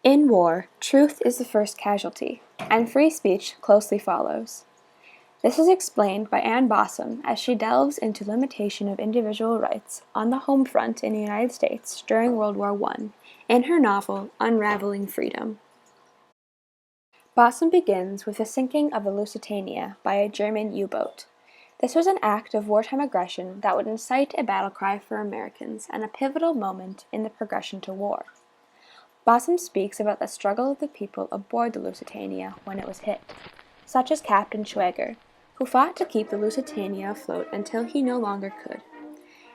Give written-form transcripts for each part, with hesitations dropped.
In war, truth is the first casualty, and free speech closely follows. This is explained by Anne Bossom as she delves into limitation of individual rights on the home front in the United States during World War I in her novel Unraveling Freedom. Bossom begins with the sinking of the Lusitania by a German U-boat. This was an act of wartime aggression that would incite a battle cry for Americans and a pivotal moment in the progression to war. Bossom speaks about the struggle of the people aboard the Lusitania when it was hit, such as Captain Schwager, who fought to keep the Lusitania afloat until he no longer could.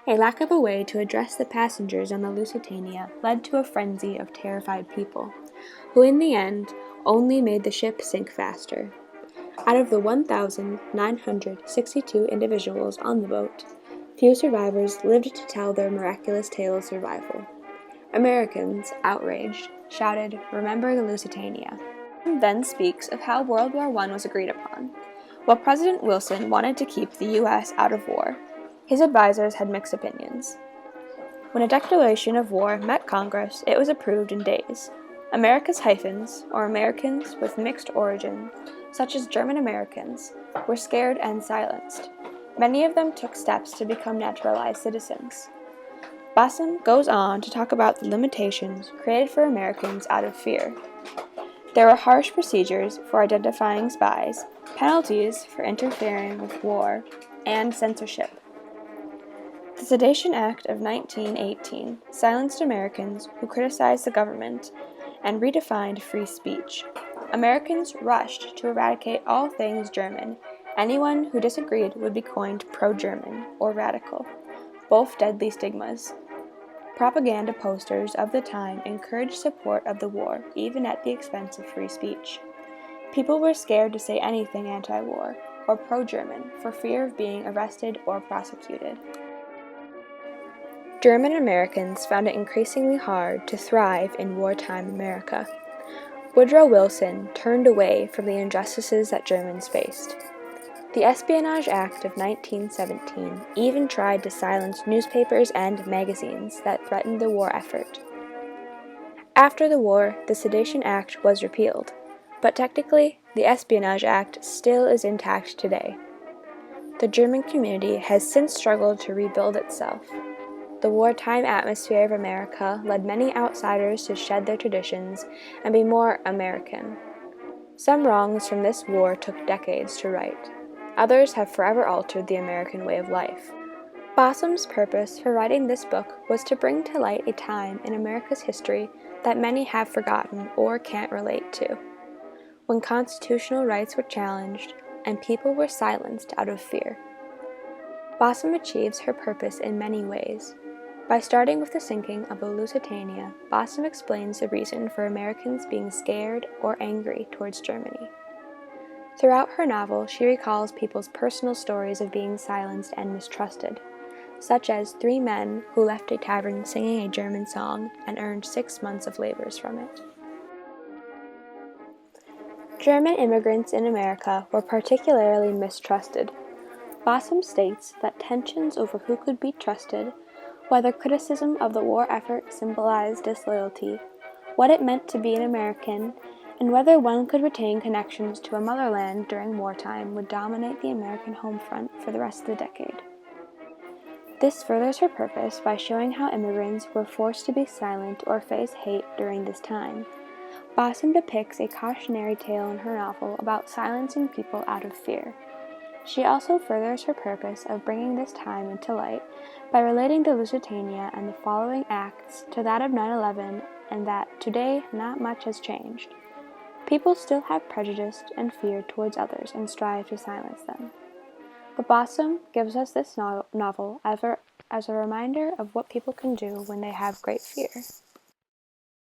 A lack of a way to address the passengers on the Lusitania led to a frenzy of terrified people, who in the end only made the ship sink faster. Out of the 1,962 individuals on the boat, few survivors lived to tell their miraculous tale of survival. Americans, outraged, shouted, "Remember the Lusitania." He then speaks of how World War I was agreed upon. While President Wilson wanted to keep the U.S. out of war, his advisors had mixed opinions. When a declaration of war met Congress, it was approved in days. America's hyphens, or Americans with mixed origin, such as German Americans, were scared and silenced. Many of them took steps to become naturalized citizens. Bossom goes on to talk about the limitations created for Americans out of fear. There were harsh procedures for identifying spies, penalties for interfering with war, and censorship. The Sedition Act of 1918 silenced Americans who criticized the government and redefined free speech. Americans rushed to eradicate all things German. Anyone who disagreed would be coined pro-German or radical, both deadly stigmas. Propaganda posters of the time encouraged support of the war, even at the expense of free speech. People were scared to say anything anti-war or pro-German for fear of being arrested or prosecuted. German Americans found it increasingly hard to thrive in wartime America. Woodrow Wilson turned away from the injustices that Germans faced. The Espionage Act of 1917 even tried to silence newspapers and magazines that threatened the war effort. After the war, the Sedition Act was repealed, but technically, the Espionage Act still is intact today. The German community has since struggled to rebuild itself. The wartime atmosphere of America led many outsiders to shed their traditions and be more American. Some wrongs from this war took decades to right. Others have forever altered the American way of life. Bossom's purpose for writing this book was to bring to light a time in America's history that many have forgotten or can't relate to, when constitutional rights were challenged and people were silenced out of fear. Bossom achieves her purpose in many ways. By starting with the sinking of the Lusitania, Bossom explains the reason for Americans being scared or angry towards Germany. Throughout her novel, she recalls people's personal stories of being silenced and mistrusted, such as 3 men who left a tavern singing a German song and earned 6 months of labors from it. German immigrants in America were particularly mistrusted. Bossom states that tensions over who could be trusted, whether criticism of the war effort symbolized disloyalty, what it meant to be an American, and whether one could retain connections to a motherland during wartime would dominate the American home front for the rest of the decade. This furthers her purpose by showing how immigrants were forced to be silent or face hate during this time. Bossom depicts a cautionary tale in her novel about silencing people out of fear. She also furthers her purpose of bringing this time into light by relating the Lusitania and the following acts to that of 9/11 and that today not much has changed. People still have prejudice and fear towards others and strive to silence them. But Bossom gives us this novel as a reminder of what people can do when they have great fear.